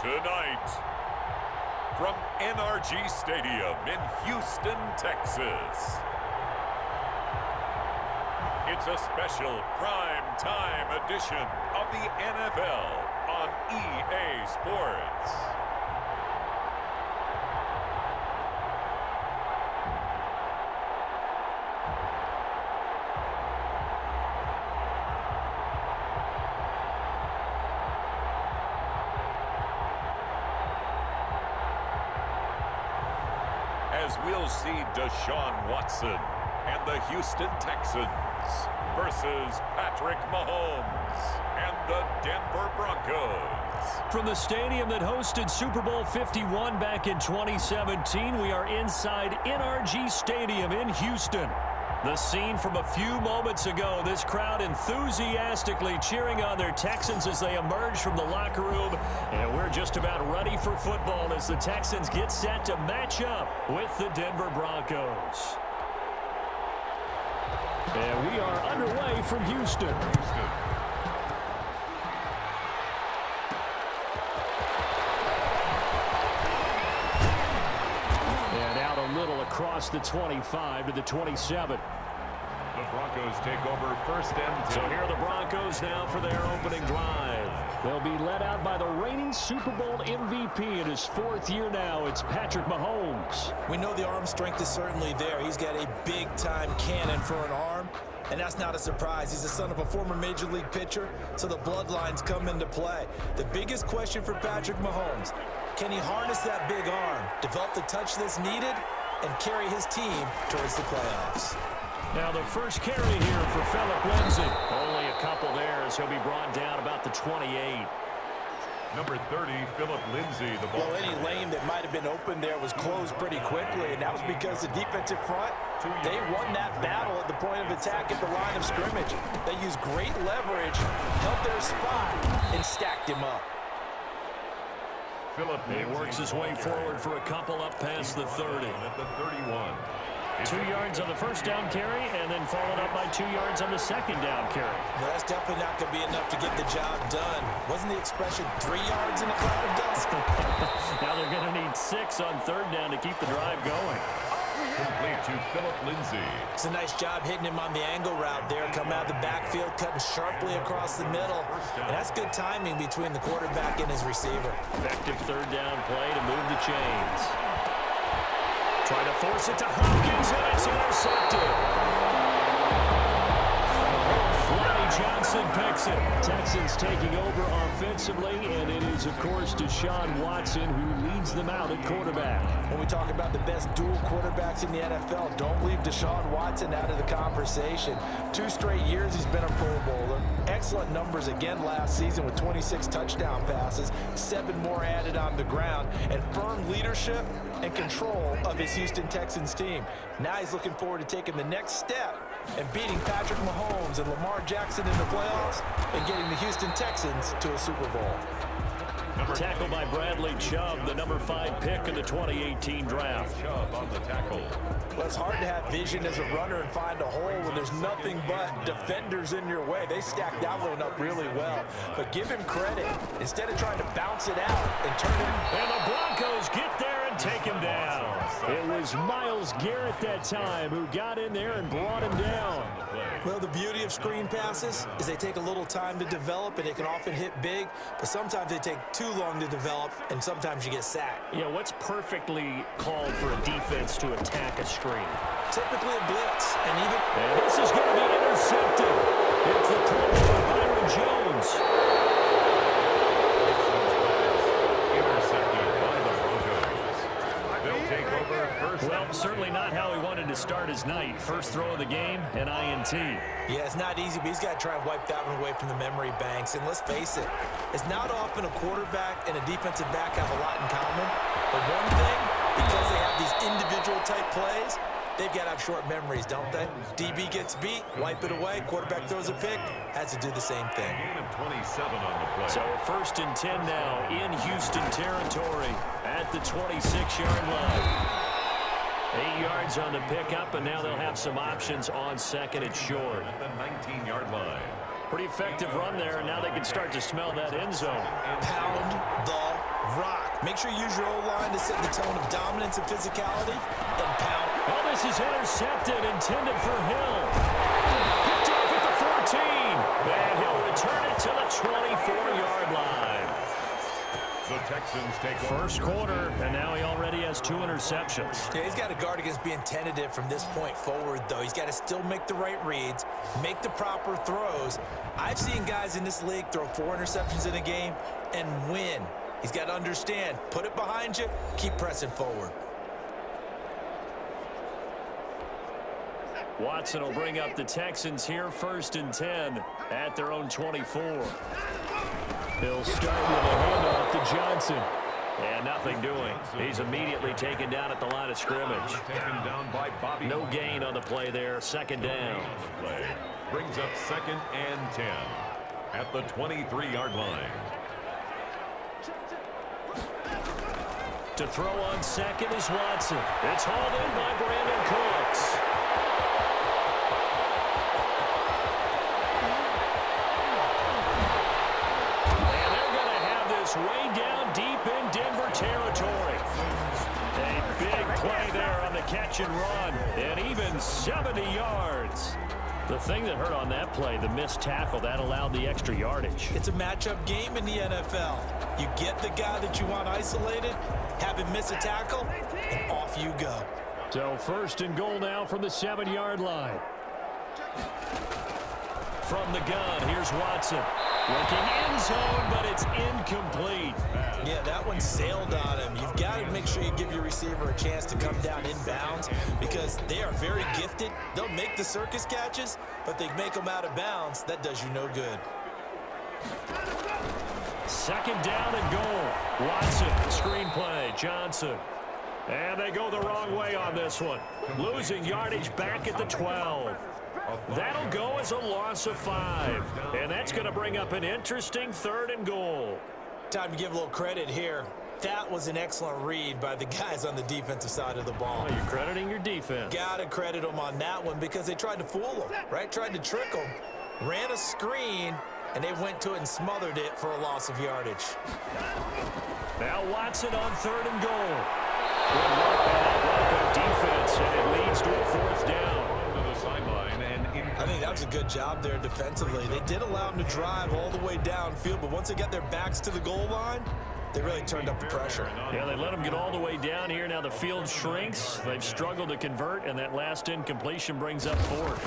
Tonight, from NRG Stadium in Houston, Texas, it's a special prime time edition of the NFL on EA Sports. As we'll see Deshaun Watson and the Houston Texans versus Patrick Mahomes and the Denver Broncos. From the stadium that hosted Super Bowl 51 back in 2017, we are inside NRG Stadium in Houston. The scene from a few moments ago, this crowd enthusiastically cheering on their Texans as they emerge from the locker room. And we're just about ready for football as the Texans get set to match up with the Denver Broncos. And we are underway from Houston. And out a little across the 25 to the 27. The Broncos take over first and 10. So here are the Broncos now for their opening drive. They'll be led out by the reigning Super Bowl MVP in his fourth year now. It's Patrick Mahomes. We know the arm strength is certainly there. He's got a big-time cannon for an arm, and that's not a surprise. He's the son of a former Major League pitcher, so the bloodlines come into play. The biggest question for Patrick Mahomes, can he harness that big arm, develop the touch that's needed, and carry his team towards the playoffs? Now the first carry here for Phillip Lindsay. Only a couple there as he'll be brought down about the 28. Number 30, Phillip Lindsay. The ball. Well, any lane that might have been open there was closed pretty quickly, and that was because the defensive front, they won that battle at the point of attack at the line of scrimmage. They used great leverage, held their spot, and stacked him up. He works his way forward for a couple up past the 30. At the 31. 2 yards on the first down carry, and then followed up by 2 yards on the second down carry. Well, that's definitely not going to be enough to get the job done. Wasn't the expression 3 yards in a cloud of dust? Now they're going to need 6 on third down to keep the drive going. Complete to Phillip Lindsay. It's a nice job hitting him on the angle route there. Coming out of the backfield, cutting sharply across the middle. And that's good timing between the quarterback and his receiver. Effective third down play to move the chains. Trying to force it to Hopkins, and it's intercepted. Johnson picks it. Texans taking over offensively, and it is, of course, Deshaun Watson who leads them out at quarterback. When we talk about the best dual quarterbacks in the NFL, don't leave Deshaun Watson out of the conversation. 2 straight years he's been a Pro Bowler. Excellent numbers again last season with 26 touchdown passes, 7 more added on the ground, and firm leadership and control of his Houston Texans team. Now he's looking forward to taking the next step and beating Patrick Mahomes and Lamar Jackson in the playoffs and getting the Houston Texans to a Super Bowl. Tackled by Bradley Chubb, the number 5 pick in the 2018 draft. Chubb on the tackle. Well, it's hard to have vision as a runner and find a hole when there's nothing but defenders in your way. They stacked that one up really well. But give him credit. Instead of trying to bounce it out and turn it. And the Broncos get there and take him down. It was Myles Garrett that time who got in there and brought him down. Well, the beauty of screen passes is they take a little time to develop, and they can often hit big, but sometimes they take too long to develop, and sometimes you get sacked. Yeah, what's perfectly called for a defense to attack a screen? Typically a blitz, and even... And this is going to be intercepted. It's the play by Byron Jones. Intercepted by the Broncos. They'll take over first. Well, certainly not how he wanted to start his night. First throw of the game, an INT. Yeah, it's not easy, but he's got to try and wipe that one away from the memory banks. And let's face it, it's not often a quarterback and a defensive back have a lot in common. But one thing, because they have these individual type plays, they've got to have short memories, don't they? DB gets beat, wipe it away, quarterback throws a pick, has to do the same thing. Gain of 27 on the play. So first and 10 now in Houston territory at the 26-yard line. 8 yards on the pickup, and now they'll have some options on second and short. At the 19-yard line. Pretty effective run there, and now they can start to smell that end zone. Pound the rock. Make sure you use your O-line to set the tone of dominance and physicality, then pound. Oh, this is intercepted, intended for Hill. Picked off at the 14. And he'll return it to the 24-yard line. The Texans take First quarter, and now he already has 2 interceptions. Yeah, he's got to guard against being tentative from this point forward, though. He's got to still make the right reads, make the proper throws. I've seen guys in this league throw 4 interceptions in a game and win. He's got to understand, put it behind you, keep pressing forward. Watson will bring up the Texans here, 1st and 10 at their own 24. He'll start with a handoff to Johnson. And nothing doing. He's immediately taken down at the line of scrimmage. taken down by Bobby. No gain on the play there. 2nd down. Play brings up 2nd and 10 at the 23-yard line. To throw on 2nd is Watson. It's hauled in by Brandon Cooks. Way down deep in Denver territory. A big play there on the catch and run, and even 70 yards. The thing that hurt on that play, the missed tackle, that allowed the extra yardage. It's a matchup game in the NFL. You get the guy that you want isolated, have him miss a tackle, and off you go. So 1st and goal now from the 7-yard line. From the gun, here's Watson. Looking end zone, but it's incomplete. Yeah, that one sailed on him. You've got to make sure you give your receiver a chance to come down inbounds because they are very gifted. They'll make the circus catches, but they make them out of bounds. That does you no good. 2nd down and goal. Watson, screen play, Johnson. And they go the wrong way on this one. Losing yardage back at the 12. That'll go as a loss of 5. And that's going to bring up an interesting 3rd and goal. Time to give a little credit here. That was an excellent read by the guys on the defensive side of the ball. Well, you're crediting your defense. Got to credit them on that one because they tried to fool them, right? Tried to trick them. Ran a screen, and they went to it and smothered it for a loss of yardage. Now Watson on 3rd and goal. Good work by that Bronco defense, and it leads to a 4th down. I think that was a good job there defensively. They did allow them to drive all the way downfield, but once they got their backs to the goal line, they really turned up the pressure. Yeah, they let them get all the way down here. Now the field shrinks. They've struggled to convert, and that last incompletion brings up 4th.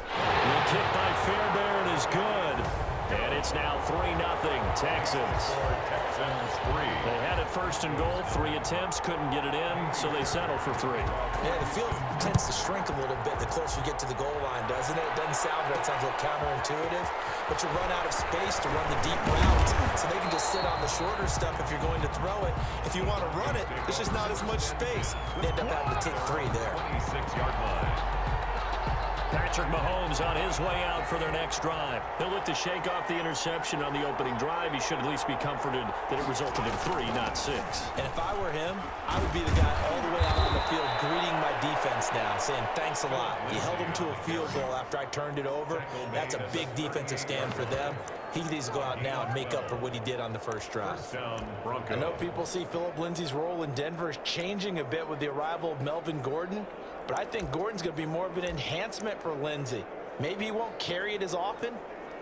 The kick by Fairbairn is good. And it's now 3-0 Texans. Texans 3. They had it 1st and goal, 3 attempts, couldn't get it in, so they settle for 3. Yeah, the field tends to shrink a little bit the closer you get to the goal line, doesn't it? It doesn't sound right. It sounds a little counterintuitive, but you run out of space to run the deep route, so they can just sit on the shorter stuff if you're going to throw it. If you want to run it, there's just not as much space. They end up having to take 3 there. 26-yard line. Patrick Mahomes on his way out for their next drive. He'll look to shake off the interception on the opening drive. He should at least be comforted that it resulted in 3, not 6. And if I were him, I would be the guy all the way out on the field greeting my defense now, saying thanks a lot. You held them to a field goal after I turned it over. That's a big defensive stand for them. He needs to go out now and make up for what he did on the first drive. I know people see Phillip Lindsay's role in Denver changing a bit with the arrival of Melvin Gordon, but I think Gordon's going to be more of an enhancement for Lindsay. Maybe he won't carry it as often,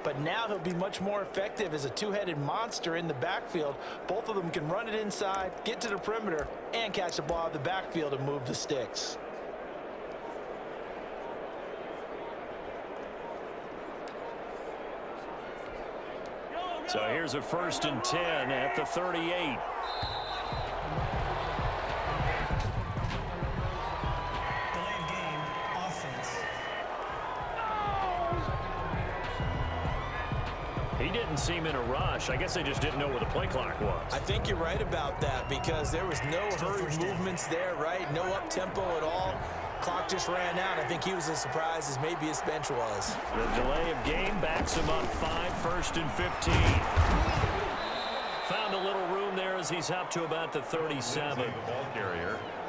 but now he'll be much more effective as a two-headed monster in the backfield. Both of them can run it inside, get to the perimeter, and catch the ball out of the backfield and move the sticks. So here's a 1st and 10 at the 38. He didn't seem in a rush. I guess they just didn't know where the play clock was. I think you're right about that because there was no hurried movements there, right? No up-tempo at all. Clock just ran out. I think he was as surprised as maybe his bench was. The delay of game backs him up 5, 1st and 15. Found a little room there as he's up to about the 37.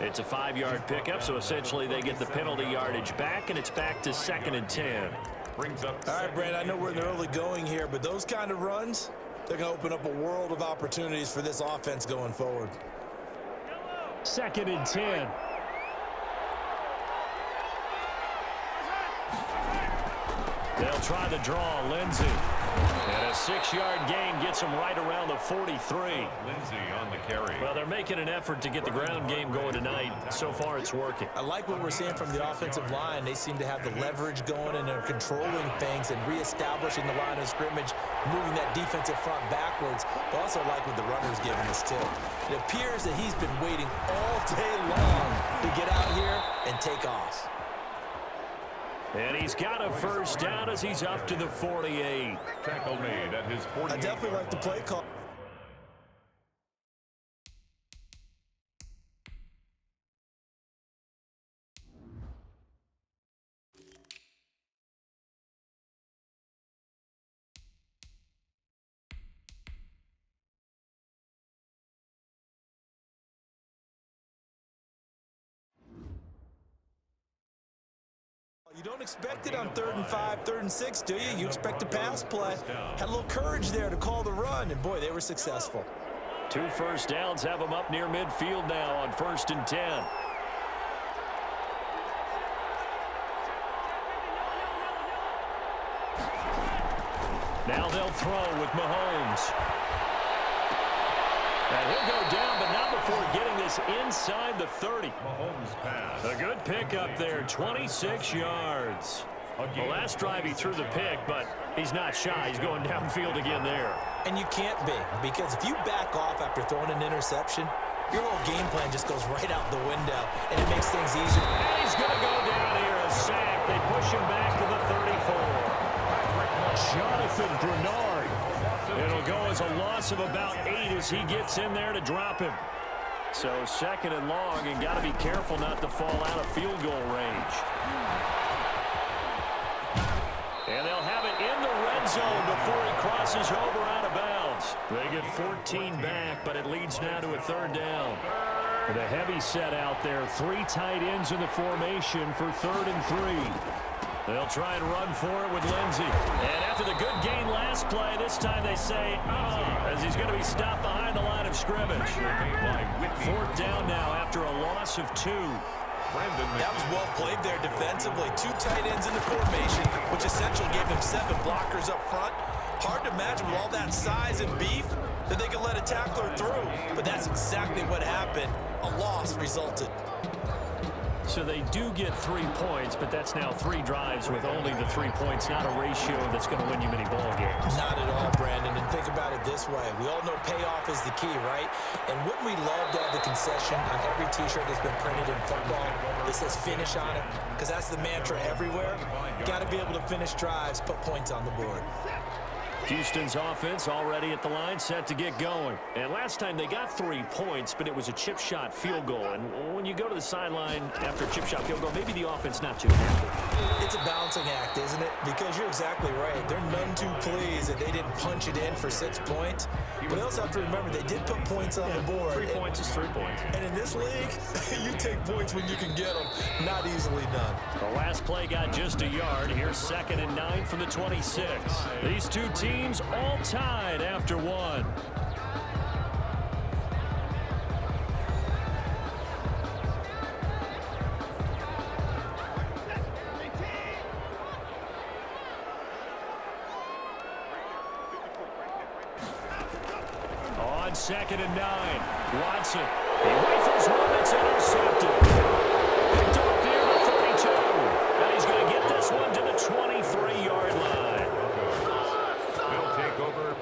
It's a 5-yard pickup, so essentially they get the penalty yardage back, and it's back to 2nd and 10. All right, Brent, I know we're in the early going here, but those kind of runs, They're going to open up a world of opportunities for this offense going forward. 2nd and 10. They'll try the draw, Lindsey. And a 6-yard gain gets him right around the 43. Lindsey on the carry. Well, they're making an effort to get the ground game going tonight. So far, it's working. I like what we're seeing from the offensive line. They seem to have the leverage going, and they're controlling things and reestablishing the line of scrimmage, moving that defensive front backwards. But also like what the runner's giving us, too. It appears that he's been waiting all day long to get out here and take off. And he's got a first down as he's up to the 48. Tackle made at his 48. I definitely like the play call. You don't expect it on 3rd and 5, 3rd and 6, do you? You expect a pass play. Had a little courage there to call the run, and boy, they were successful. 2 first downs have them up near midfield now on 1st and 10. Now they'll throw with Mahomes. And he'll go down, but not before getting this inside the 30. Mahomes pass. A good pickup there, 26 yards. The last drive he threw the pick, but he's not shy. He's going downfield again there. And you can't be, because if you back off after throwing an interception, your whole game plan just goes right out the window, and it makes things easier. And he's going to go down here, a sack. They push him back to the 34. Jonathan Grenard. It'll go as a loss of about 8 as he gets in there to drop him. So 2nd and long, and got to be careful not to fall out of field goal range. And they'll have it in the red zone before he crosses over out of bounds. They get 14 back, but it leads now to a 3rd down. With a heavy set out there, 3 tight ends in the formation for 3rd and 3. They'll try and run for it with Lindsey. And after the good gain last play, this time they say, as he's going to be stopped behind the line of scrimmage. 4th down now after a loss of 2. That was well played there defensively. 2 tight ends in the formation, which essentially gave them 7 blockers up front. Hard to imagine with all that size and beef that they could let a tackler through. But that's exactly what happened. A loss resulted. So they do get 3 points, but that's now 3 drives with only the 3 points, not a ratio that's going to win you many ball games. Not at all, Brandon. And think about it this way. We all know payoff is the key, right? And wouldn't we love to have the concession on every T-shirt that's been printed in football that says finish on it? Because that's the mantra everywhere. Got to be able to finish drives, put points on the board. Houston's offense already at the line, set to get going. And last time they got 3 points, but it was a chip shot field goal. And when you go to the sideline after a chip shot field goal, maybe the offense not too happy. It's a balancing act, isn't it? Because you're exactly right. They're none too pleased that they didn't punch it in for 6 points. But they also have to remember they did put points on the board. 3 points is 3 points. And in this league, you take points when you can get them. Not easily done. The last play got just a yard. Here's 2nd and 9 from the 26. These 2 teams all tied after 1. On 2nd and 9, Watson. He rifles one that's intercepted. Picked off near the 32. And he's going to get this one to the 23-yard line.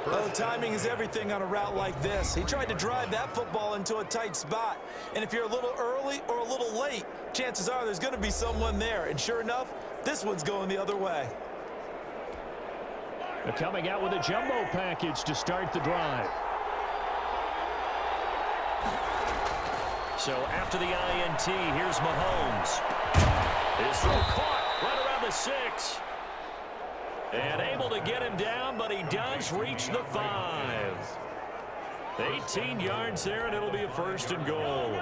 Well, timing is everything on a route like this. He tried to drive that football into a tight spot. And if you're a little early or a little late, chances are there's going to be someone there. And sure enough, this one's going the other way. They're coming out with a jumbo package to start the drive. So after the INT, here's Mahomes. His throw caught right around the 6. And able to get him down, but he does reach the 5. 18 yards there, and it'll be a 1st and goal.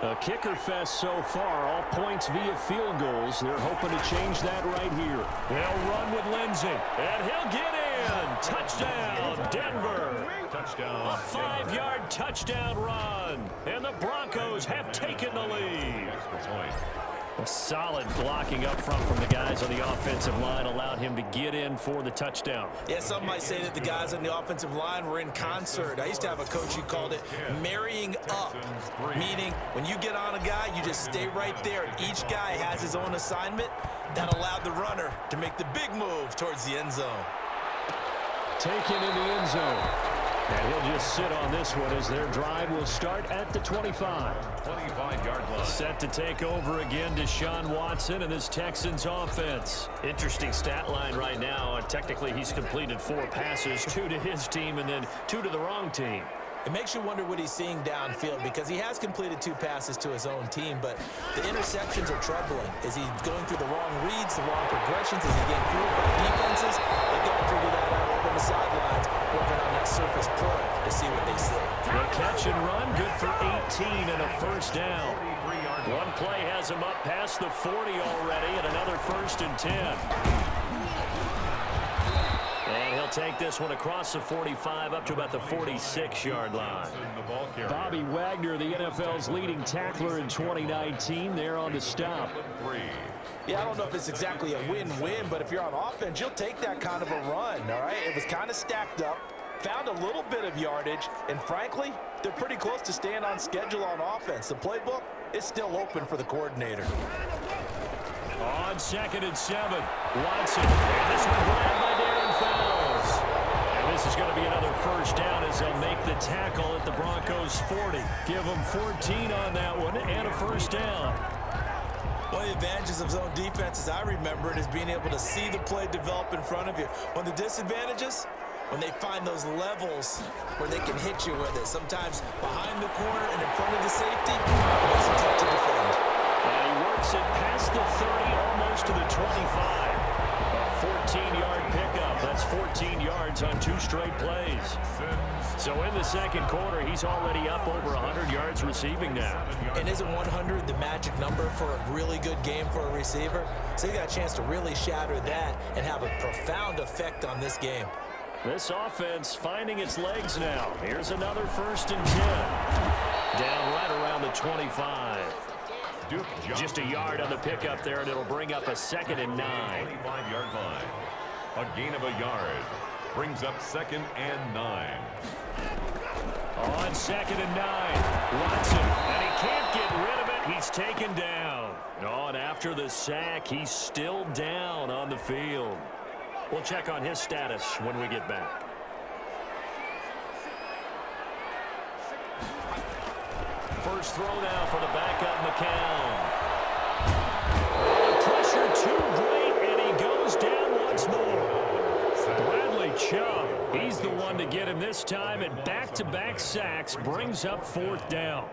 A kicker fest so far, all points via field goals. They're hoping to change that right here. They'll run with Lindsey, and he'll get in. in. Touchdown, Denver. Touchdown. A 5-yard touchdown run. And the Broncos have taken the lead. Extra point. A solid blocking up front from the guys on the offensive line allowed him to get in for the touchdown. Yeah, some might say that the guys on the offensive line were in concert. I used to have a coach who called it marrying up, meaning when you get on a guy, you just stay right there. And each guy has his own assignment. That allowed the runner to make the big move towards the end zone. Taken in the end zone. And he'll just sit on this one as their drive will start at the 25. 25-yard line. Set to take over again, Deshaun Watson and this Texans offense. Interesting stat line right now. Technically, he's completed 4 passes, 2 to his team and then 2 to the wrong team. It makes you wonder what he's seeing downfield because he has completed 2 passes to his own team, but the interceptions are troubling. Is he going through the wrong reads, the wrong progressions? Is he getting through by defenses? They've got to figure that out over on the sidelines, working on that surface pro to see what they say. The catch and run, good for 18 and a first down. One play has him up past the 40 already and another 1st and 10. And he'll take this one across the 45 up to about the 46-yard line. Bobby Wagner, the NFL's leading tackler in 2019, there on the stop. Yeah, I don't know if it's exactly a win-win, but if you're on offense, you'll take that kind of a run, all right? It was kind of stacked up, found a little bit of yardage, and frankly, they're pretty close to staying on schedule on offense. The playbook is still open for the coordinator. On 2nd and 7, Watson. And this one grabbed by Darren Fells. And this is going to be another first down as they'll make the tackle at the Broncos 40. Give them 14 on that one and a first down. One of the advantages of zone defense, as I remember it, is being able to see the play develop in front of you. One of the disadvantages, when they find those levels where they can hit you with it. Sometimes behind the corner and in front of the safety, it makes it tough to defend. And he works it past the 30, almost to the 25. A 14-yard pickup. That's 14 yards on 2 straight plays. So in the second quarter, he's already up over 100 yards receiving now. And isn't 100 the magic number for a really good game for a receiver? So you got a chance to really shatter that and have a profound effect on this game. This offense finding its legs now. Here's another 1st and 10. Down right around the 25. Just a yard on the pickup there, and it'll bring up a 2nd and 9. 25-yard line. A gain of a yard. Brings up 2nd and 9. On 2nd and 9. Watson, and he can't get rid of it. He's taken down. Oh, and after the sack, he's still down on the field. We'll check on his status when we get back. First throw now for the backup, McCown. Pressure too great, and he goes down once more. Bradley Chubb, he's the one to get him this time, and back-to-back sacks brings up 4th down.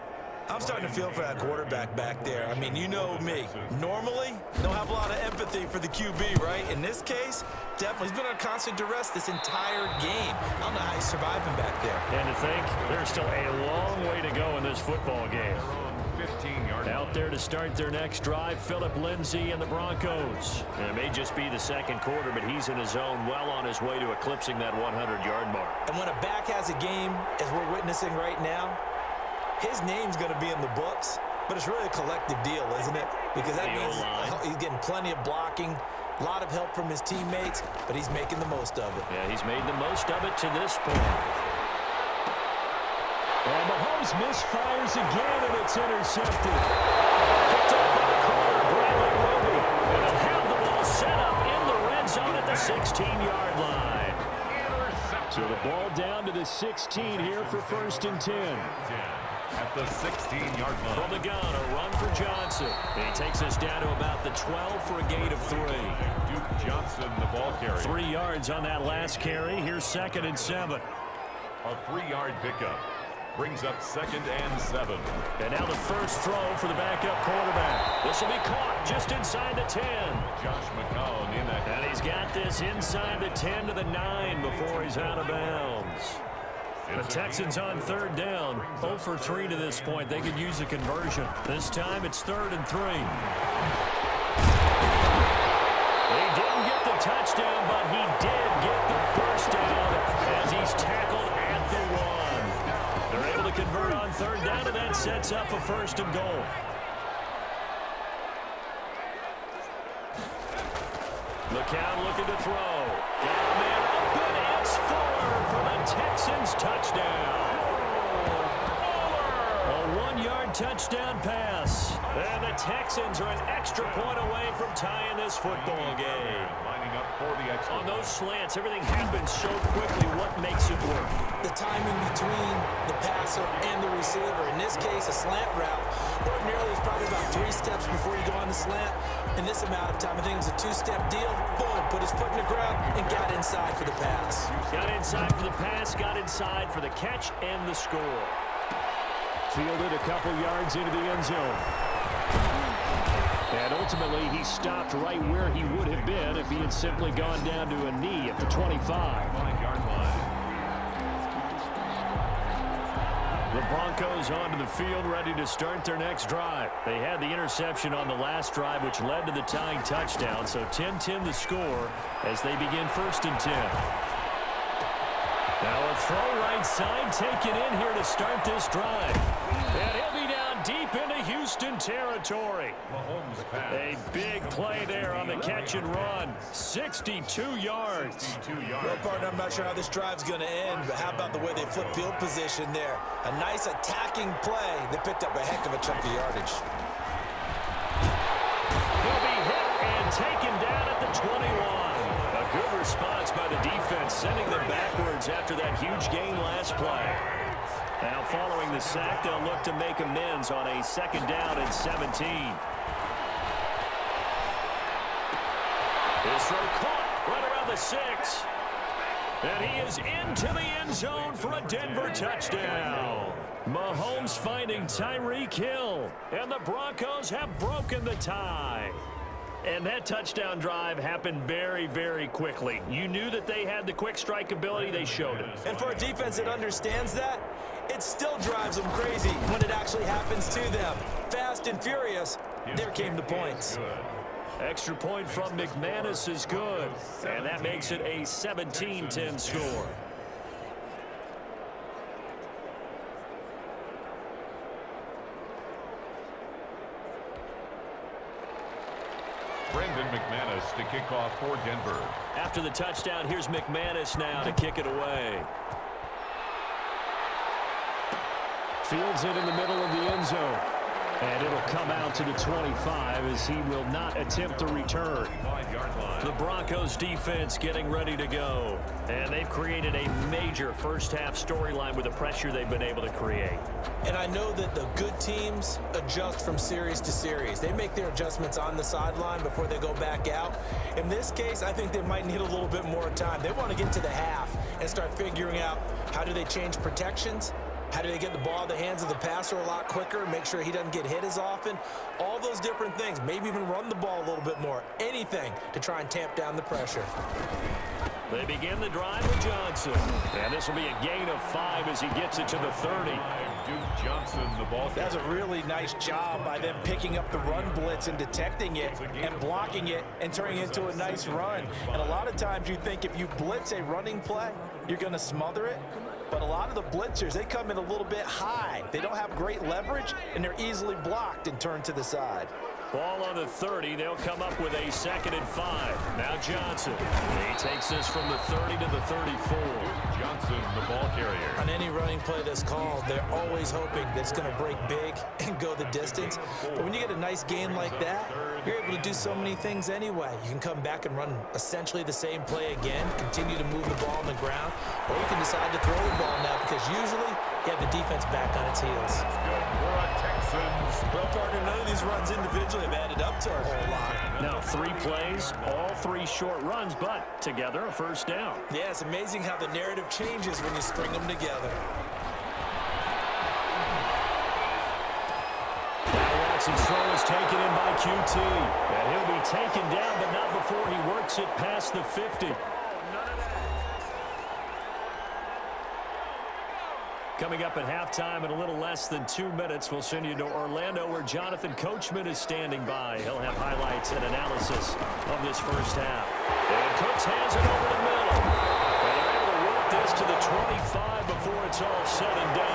I'm starting to feel for that quarterback back there. I mean, you know me. Normally, don't have a lot of empathy for the QB, right? In this case, definitely. He's been on constant duress this entire game. I don't know how he's surviving back there. And to think, there's still a long way to go in this football game. 15-yard. Out there to start their next drive, Phillip Lindsay and the Broncos. And it may just be the second quarter, but he's in his zone, well on his way to eclipsing that 100-yard mark. And when a back has a game, as we're witnessing right now, his name's going to be in the books, but it's really a collective deal, isn't it? Because that means he's getting plenty of blocking, a lot of help from his teammates, but he's making the most of it. Yeah, he's made the most of it to this point. And Mahomes misfires again, and it's intercepted. Picked up by the corner, Bradley Roby. And he'll have the ball set up in the red zone at the 16-yard line. So the ball down to the 16 here for 1st and 10. At the 16-yard line. From the gun, a run for Johnson. And he takes us down to about the 12 for a gain of 3. Duke Johnson, the ball carrier. 3 yards on that last carry. Here's 2nd and 7. A 3-yard pickup. Brings up 2nd and 7. And now the first throw for the backup quarterback. This will be caught just inside the 10. Josh McCown in that. And he's got this inside the 10 to the 9 before he's out of bounds. The Texans on 3rd down. 0 for 3 to this point. They could use a conversion. This time it's 3rd and 3. They didn't get get the touchdown, but he did get the first down as he's tackled at the 1. They're able to convert on third down, and that sets up a first and goal. McCown looking to throw. Got a man open. It's Fuller for the Texans touchdown. A 1-yard touchdown pass. And the Texans are an extra point away from tying this football game. Lining up for the extra. On those slants, everything happens so quickly. What makes it work? The timing between the passer and the receiver. In this case, a slant route. Ordinarily, it's probably about 3 steps before you go on the slant. In this amount of time, I think it was a 2-step deal. Boom, put his foot in the ground and got inside for the pass. Got inside for the pass, got inside for the catch and the score. Fielded a couple yards into the end zone. And ultimately, he stopped right where he would have been if he had simply gone down to a knee at the 25. 5-yard line. The Broncos onto the field, ready to start their next drive. They had the interception on the last drive, which led to the tying touchdown. So 10-10 the score as they begin 1st and 10. Now a throw right side taken in here to start this drive. And he'll be down deep into Houston territory. A big play there on the catch and run. 62 yards. Well, partner, I'm not sure how this drive's going to end, but how about the way they flip field position there? A nice attacking play. They picked up a heck of a chunk of yardage. He'll be hit and taken down at the 21. A good response by the defense, sending them backwards after that huge gain last play. Now following the sack, they'll look to make amends on a 2nd down and 17. This throw caught right around the 6. And he is into the end zone for a Denver touchdown. Mahomes finding Tyreek Hill. And the Broncos have broken the tie. And that touchdown drive happened very, very quickly. You knew that they had the quick strike ability. They showed it. And for a defense that understands that, it still drives them crazy when it actually happens to them. Fast and furious, there came the points. Extra point from McManus is good. And that makes it a 17-10 score. Brendan McManus to kick off for Denver. After the touchdown, here's McManus now to kick it away. Fields it in the middle of the end zone. And it'll come out to the 25 as he will not attempt to return. 5-yard line. The Broncos defense getting ready to go. And they've created a major first-half storyline with the pressure they've been able to create. And I know that the good teams adjust from series to series. They make their adjustments on the sideline before they go back out. In this case, I think they might need a little bit more time. They want to get to the half and start figuring out how do they change protections. How do they get the ball in the hands of the passer a lot quicker, make sure he doesn't get hit as often? All those different things. Maybe even run the ball a little bit more. Anything to try and tamp down the pressure. They begin the drive with Johnson. And this will be a gain of 5 as he gets it to the 30. Duke Johnson, the ball. That's a really nice job by them picking up the run blitz and detecting it and blocking it and turning it into a nice run. And a lot of times you think if you blitz a running play, you're going to smother it. But a lot of the blitzers, they come in a little bit high. They don't have great leverage, and they're easily blocked and turned to the side. Ball on the 30. They'll come up with a 2nd and 5. Now Johnson. He takes this from the 30 to the 34. Johnson, the ball carrier. On any running play that's called, they're always hoping that it's going to break big and go the distance. But when you get a nice gain like that, you're able to do so many things anyway. You can come back and run essentially the same play again, continue to move the ball on the ground, or you can decide to throw the ball now because usually you have the defense back on its heels. Good for a Texans. Well, partner, none of these runs individually have added up to a whole lot. Now 3 plays, all 3 short runs, but together a first down. Yeah, it's amazing how the narrative changes when you string them together. Now Watson's throw is taken in by QT. And he'll be taken down, but not before he works it past the 50. Coming up at halftime in a little less than 2 minutes, we'll send you to Orlando where Jonathan Coachman is standing by. He'll have highlights and analysis of this first half. And Cooks hands it over the middle. And they're able to work this to the 25 before it's all said and done.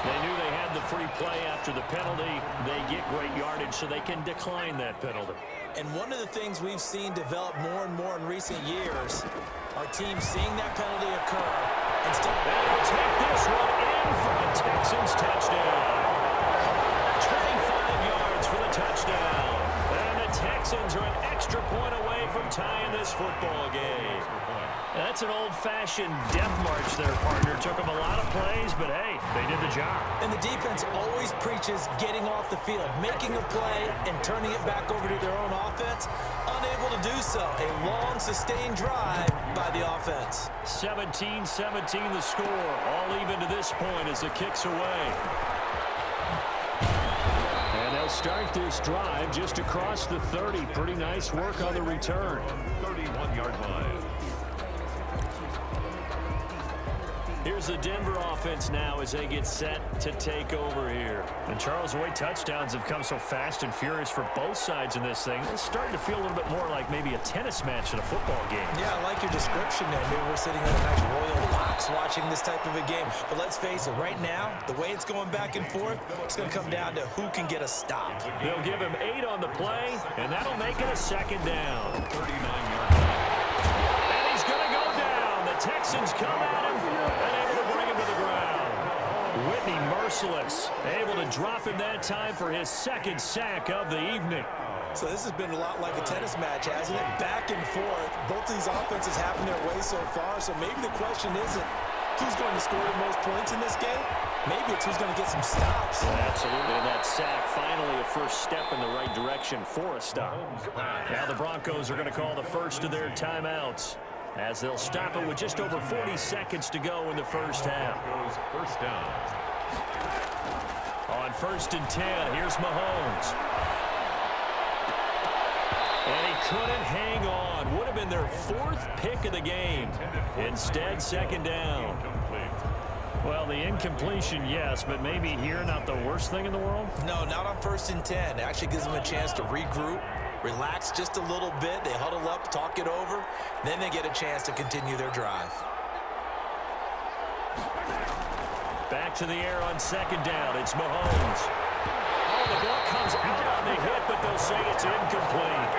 They knew they had the free play after the penalty. They get great yardage so they can decline that penalty. And one of the things we've seen develop more and more in recent years, our team seeing that penalty occur and still... And they'll take this one in for a Texans touchdown. 25 yards for the touchdown. And the Texans are an extra point away from tying this football game. That's an old-fashioned death march there, partner. Took them a lot of plays, but hey, they did the job. And the defense always preaches getting off the field, making a play, and turning it back over to their own offense. Unable to do so. A long, sustained drive by the offense. 17-17 the score. All even to this point as the kick's away. And they'll start this drive just across the 30. Pretty nice work on the return. 31-yard line. Here's the Denver offense now as they get set to take over here. And Charles, the way touchdowns have come so fast and furious for both sides in this thing, it's starting to feel a little bit more like maybe a tennis match in a football game. Yeah, I like your description there. Maybe we're sitting in a nice royal box watching this type of a game. But let's face it, right now, the way it's going back and forth, it's going to come down to who can get a stop. They'll give him 8 on the play, and that'll make it a second down. 39-yard line. And he's going to go down. The Texans come at him and able to bring him to the ground. Whitney merciless, able to drop him that time for his second sack of the evening. So this has been a lot like a tennis match, hasn't it? Back and forth. Both these offenses having their way so far. So maybe the question isn't who's going to score the most points in this game. Maybe it's who's going to get some stops. Absolutely, and that sack finally a first step in the right direction for a stop. Now the Broncos are going to call the first of their timeouts as they'll stop it with just over 40 seconds to go in the first half. First down. On 1st and 10, here's Mahomes. And he couldn't hang on. Would have been their 4th pick of the game. Instead, second down. Well, the incompletion, yes, but maybe here not the worst thing in the world? No, not on 1st and 10. It actually gives them a chance to regroup, relax just a little bit. They huddle up, talk it over. Then they get a chance to continue their drive. Back to the air on second down. It's Mahomes. Oh, the ball comes out on the hit, but they'll say it's incomplete.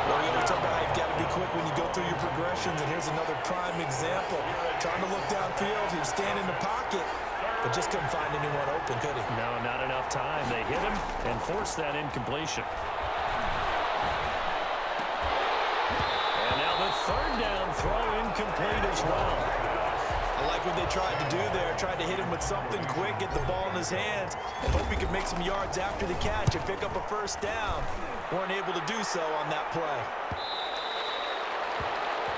Well, we always talk about how you've got to be quick when you go through your progressions, and here's another prime example. Trying to look downfield, he was standing in the pocket, but just couldn't find anyone open, could he? No, not enough time. They hit him and forced that incompletion. And now the 3rd down throw incomplete as well. I like what they tried to do there, tried to hit him with something quick, get the ball in his hands, and hope he could make some yards after the catch and pick up a first down. Weren't able to do so on that play.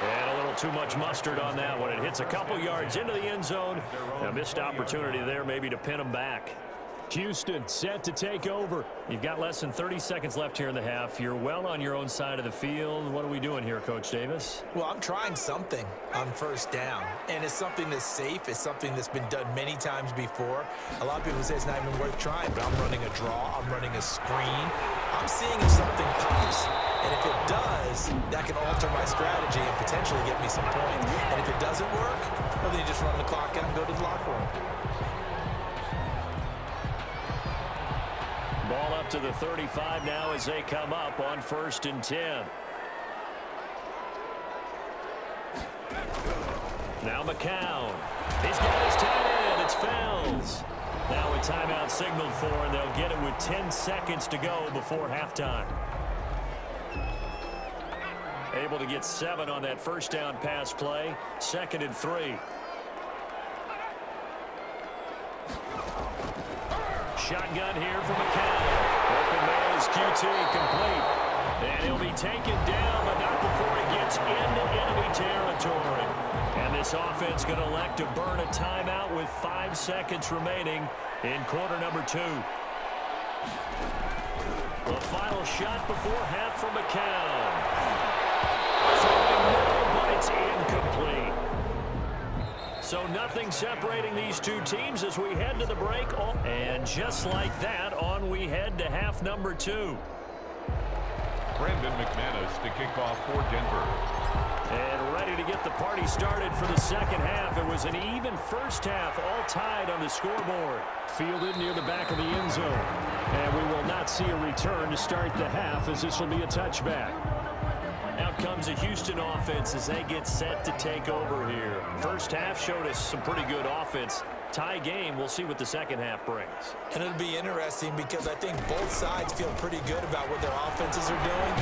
And a little too much mustard on that one. It hits a couple yards into the end zone. A missed opportunity there maybe to pin him back. Houston set to take over. You've got less than 30 seconds left here in the half. You're well on your own side of the field. What are we doing here, Coach Davis? Well, I'm trying something on first down, and it's something that's safe. It's something that's been done many times before. A lot of people say it's not even worth trying, but I'm running a draw. I'm running a screen. I'm seeing if something pops, and if it does, that can alter my strategy and potentially get me some points. And if it doesn't work, well, then you just run the clock out and go to the locker room. Ball up to the 35 now as they come up on 1st and 10. Now McCown. He's got his tight end. It's Fells. Now a timeout signaled for, and they'll get it with 10 seconds to go before halftime. Able to get 7 on that first down pass play. 2nd and 3. Shotgun here for McCown. Open man is QT, complete. And he'll be taken down, but not before he gets into enemy territory. And this offense going to elect to burn a timeout with 5 seconds remaining in quarter number 2. The final shot before half from McCown. Throwing nobody is incomplete. So nothing separating these two teams as we head to the break. And just like that, on we head to half number 2. Brandon McManus to kick off for Denver. And ready to get the party started for the second half. It was an even first half, all tied on the scoreboard. Fielded near the back of the end zone. And we will not see a return to start the half, as this will be a touchback. Out comes the Houston offense as they get set to take over here. First half showed us some pretty good offense. Tie game. We'll see what the second half brings. And it'll be interesting because I think both sides feel pretty good about what their offenses are doing.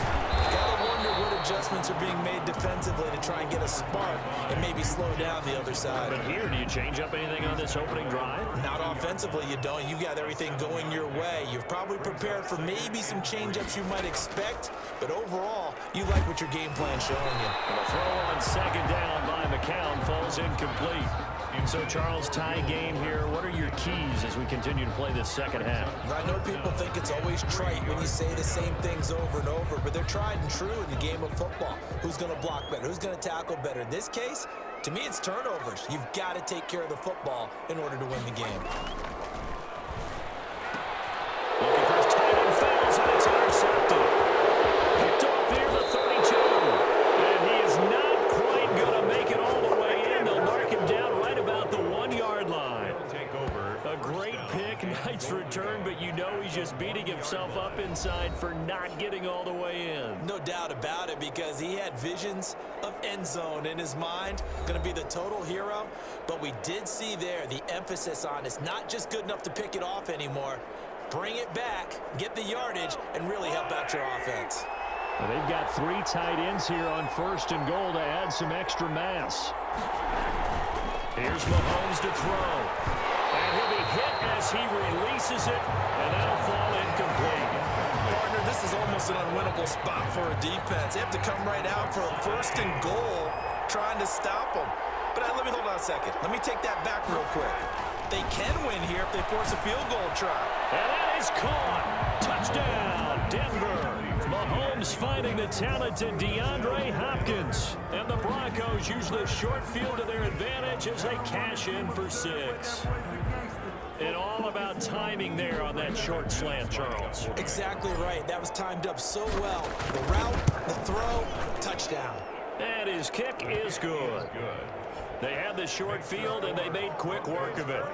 Gotta wonder what adjustments are being made defensively to try and get a spark and maybe slow down the other side. But here, do you change up anything on this opening drive? Not offensively, you don't. You've got everything going your way. You've probably prepared for maybe some change-ups you might expect, but overall, you like what your game plan's showing you. The throw on second down by McCown falls incomplete. So, Charles, tie game here. What are your keys as we continue to play this second half? I know people think it's always trite when you say the same things over and over, but they're tried and true in the game of football. Who's going to block better? Who's going to tackle better? In this case, to me, it's turnovers. You've got to take care of the football in order to win the game. Looking for his tight end falls, and it's intercepted. Picked off here the 32. And he is not quite going to make it all the way in. They'll mark him down right about the 1-yard line. Take over. A great pick, nice return, but you know he's just beating himself up inside for not getting all the way in. No doubt about it, because he had visions of end zone in his mind. Going to be the total hero. But we did see there the emphasis on it's not just good enough to pick it off anymore. Bring it back, get the yardage, and really help out your offense. Well, they've got 3 tight ends here on 1st and goal to add some extra mass. Here's Mahomes to throw. And he'll be hit as he releases it, and that'll fall incomplete. Partner, this is almost an unwinnable spot for a defense. They have to come right out for a 1st and goal, trying to stop them. But let me hold on a second. Let me take that back real quick. They can win here if they force a field goal try. And that is caught. Touchdown, Denver. Mahomes finding the talented DeAndre Hopkins. And the Broncos use the short field to their advantage as they cash in for 6. And all about timing there on that short slant, Charles. Exactly right. That was timed up so well. The route, the throw, touchdown. And his kick is good. They had the short field, and they made quick work of it.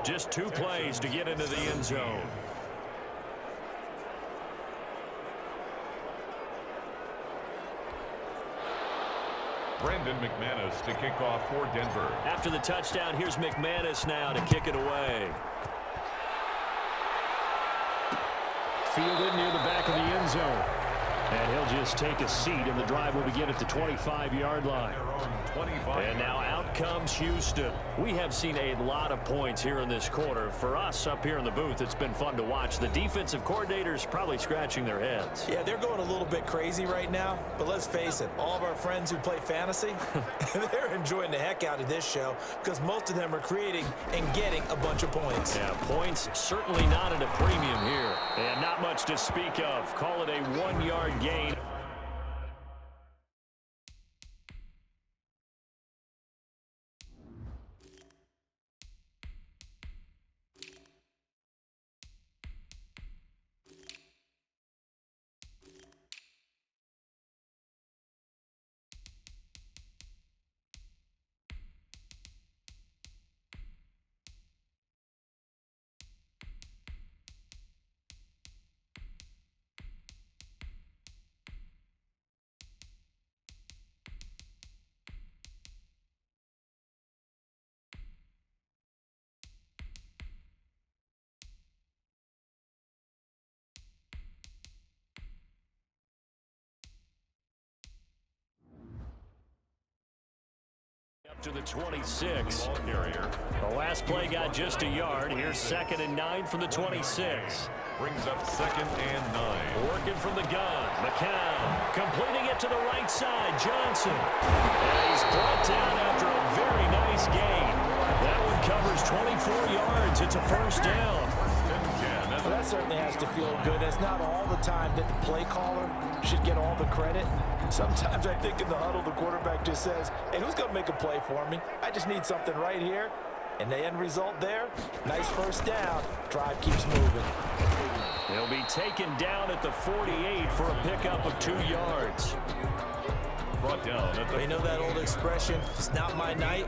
Just 2 plays to get into the end zone. Brandon McManus to kick off for Denver. After the touchdown, here's McManus now to kick it away. Fielded near the back of the end zone. And he'll just take a seat, and the drive will begin at the 25-yard line. And now out comes Houston. We have seen a lot of points here in this quarter. For us up here in the booth, it's been fun to watch. The defensive coordinators probably scratching their heads. Yeah, they're going a little bit crazy right now. But let's face it, all of our friends who play fantasy, they're enjoying the heck out of this show because most of them are creating and getting a bunch of points. Yeah, points certainly not at a premium here. And not much to speak of. Call it a 1-yard gain. To the 26. The last play got just a yard. Here's 2nd and 9 from the 26. Brings up 2nd and 9. Working from the gun. McCown completing it to the right side. Johnson. And he's brought down after a very nice gain. That one covers 24 yards. It's a 1st down. Well, that certainly has to feel good. It's not all the time that the play caller should get all the credit. Sometimes I think in the huddle, the quarterback just says, hey, who's going to make a play for me? I just need something right here. And the end result there, nice first down. Drive keeps moving. He'll be taken down at the 48 for a pickup of 2 yards. Brought down at the You know that old expression, it's not my night?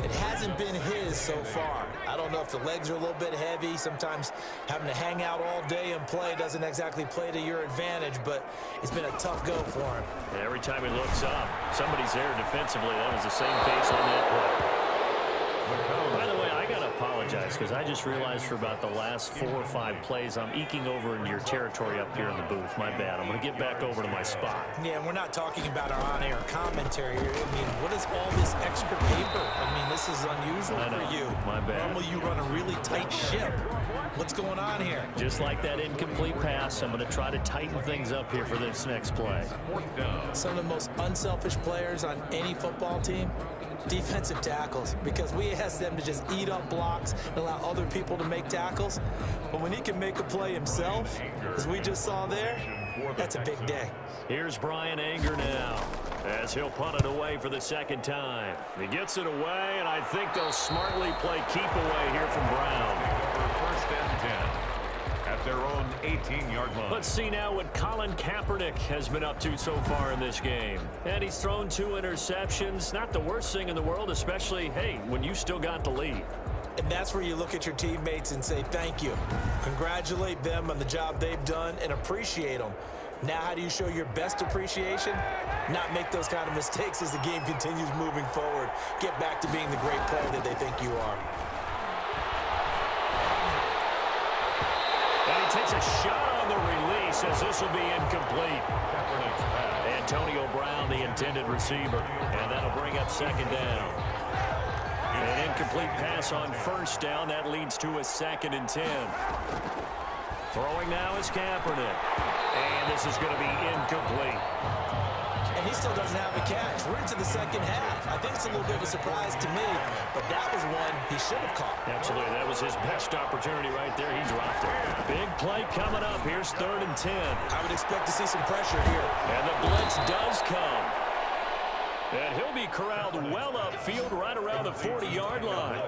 It hasn't been his so far. I don't know if the legs are a little bit heavy. Sometimes having to hang out all day and play doesn't exactly play to your advantage, but it's been a tough go for him. And every time he looks up, somebody's there defensively. That was the same case on that play. By the way, I got to apologize because I just realized for about the last 4 or 5 plays, I'm eking over into your territory up here in the booth. My bad. I'm going to get back over to my spot. Yeah, and we're not talking about our on-air commentary here. I mean, what is all this extra paper? I mean, this is unusual for you. My bad. Normally you run a really tight ship. What's going on here? Just like that incomplete pass, I'm going to try to tighten things up here for this next play. Some of the most unselfish players on any football team, defensive tackles, because we ask them to just eat up blocks and allow other people to make tackles. But when he can make a play himself, as we just saw there, that's a big day. Here's Brian Anger now as he'll punt it away for the second time. He gets it away, and I think they'll smartly play keep away here from Brown. first and 10 at their own 18-yard line. Let's see now what Colin Kaepernick has been up to so far in this game. And he's thrown 2 interceptions. Not the worst thing in the world, especially, hey, when you still got the lead. And that's where you look at your teammates and say thank you. Congratulate them on the job they've done and appreciate them. Now how do you show your best appreciation? Not make those kind of mistakes as the game continues moving forward. Get back to being the great player that they think you are. And he takes a shot on the release as this will be incomplete. Antonio Brown, the intended receiver. And that'll bring up second down. An incomplete pass on first down. That leads to a 2nd and 10. Throwing now is Kaepernick. And this is going to be incomplete. And he still doesn't have a catch. We're into the second half. I think it's a little bit of a surprise to me, but that was one he should have caught. Absolutely. That was his best opportunity right there. He dropped it. Big play coming up. Here's 3rd and 10. I would expect to see some pressure here. And the blitz does come. And he'll be corralled well upfield right around the 40-yard line.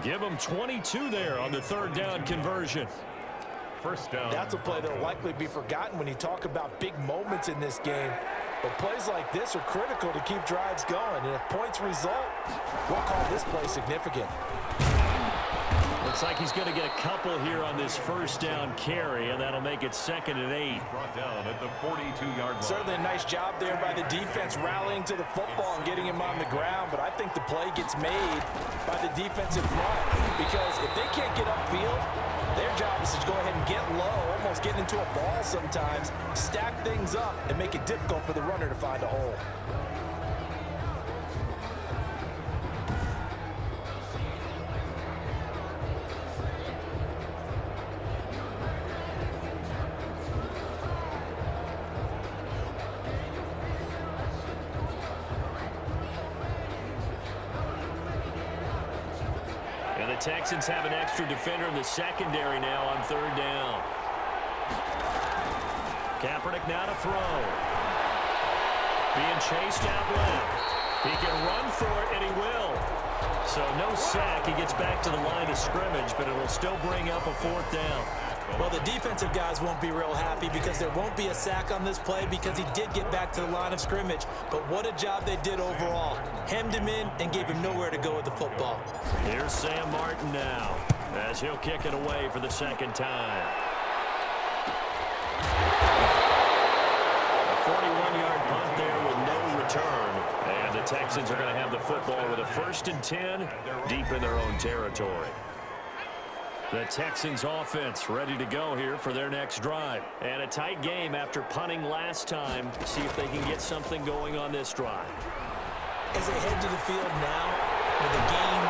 Give him 22 there on the 3rd down conversion. First down. That's a play that will likely be forgotten when you talk about big moments in this game. But plays like this are critical to keep drives going. And if points result, we'll call this play significant. Looks like he's going to get a couple here on this first down carry, and that'll make it 2nd and 8. Brought down at the 42-yard line. Certainly a nice job there by the defense rallying to the football and getting him on the ground. But I think the play gets made by the defensive front. Because if they can't get upfield, their job is to go ahead and get low, almost get into a ball sometimes, stack things up, and make it difficult for the runner to find a hole. The Texans have an extra defender in the secondary now on 3rd down. Kaepernick now to throw. Being chased out left. He can run for it, and he will. So no sack. He gets back to the line of scrimmage, but it will still bring up a 4th down. Well, the defensive guys won't be real happy because there won't be a sack on this play because he did get back to the line of scrimmage. But what a job they did overall. Hemmed him in and gave him nowhere to go with the football. Here's Sam Martin now as he'll kick it away for the 2nd time. A 41-yard punt there with no return. And the Texans are going to have the football with a 1st and 10 deep in their own territory. The Texans offense ready to go here for their next drive. And a tight game after punting last time. See if they can get something going on this drive. As they head to the field now, with the game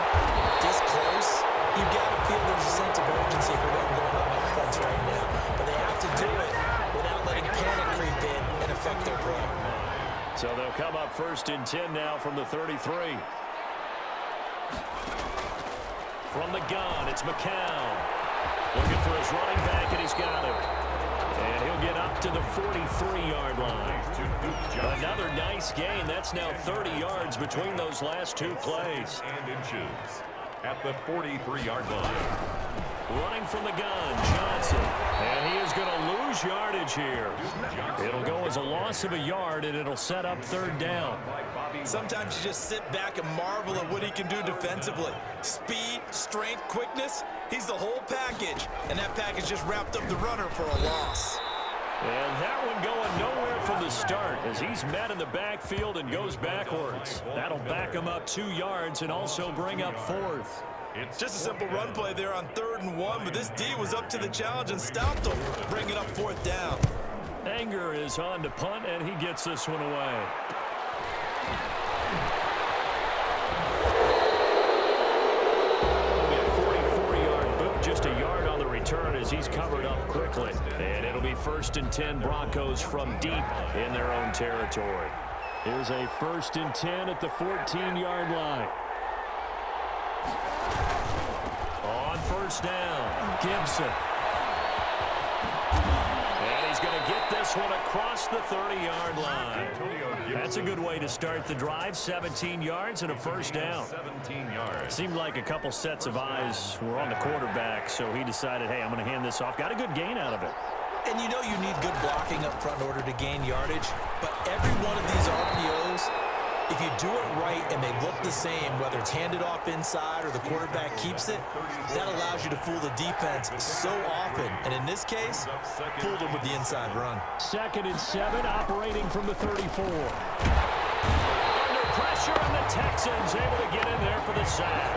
this close, you've got to feel there's a sense of urgency for them going on offense right now. But they have to do it without letting panic creep in and affect their play. So they'll come up 1st and 10 now from the 33. From the gun, it's McCown. Looking for his running back, and he's got him. And he'll get up to the 43-yard line. Another nice gain. That's now 30 yards between those last two plays. And inches at the 43-yard line. Running from the gun, Johnson. And he is going to lose yardage here. It'll go as a loss of a yard, and it'll set up third down. Sometimes you just sit back and marvel at what he can do defensively. Speed, strength, quickness, he's the whole package. And that package just wrapped up the runner for a loss. And that one going nowhere from the start as he's met in the backfield and goes backwards. That'll back him up 2 yards and also bring up fourth. It's just a simple run play there on 3rd and 1, but this D was up to the challenge and stopped him, bringing up 4th down. Anger is on to punt, and he gets this one away. A 44-yard boot, just a yard on the return as he's covered up quickly. And it'll be 1st and 10 Broncos from deep in their own territory. Here's a 1st and 10 at the 14-yard line. On 1st down, Gibson. And he's going to get this one across the 30-yard line. That's a good way to start the drive. 17 yards and a 1st down. 17 yards. Seemed like a couple sets of eyes were on the quarterback, so he decided, hey, I'm going to hand this off. Got a good gain out of it. And you know you need good blocking up front in order to gain yardage, but every one of these RPOs, if you do it right and they look the same, whether it's handed off inside or the quarterback keeps it, that allows you to fool the defense so often. And in this case, fooled them with the inside run. 2nd and 7, operating from the 34. Under pressure, and the Texans able to get in there for the sack.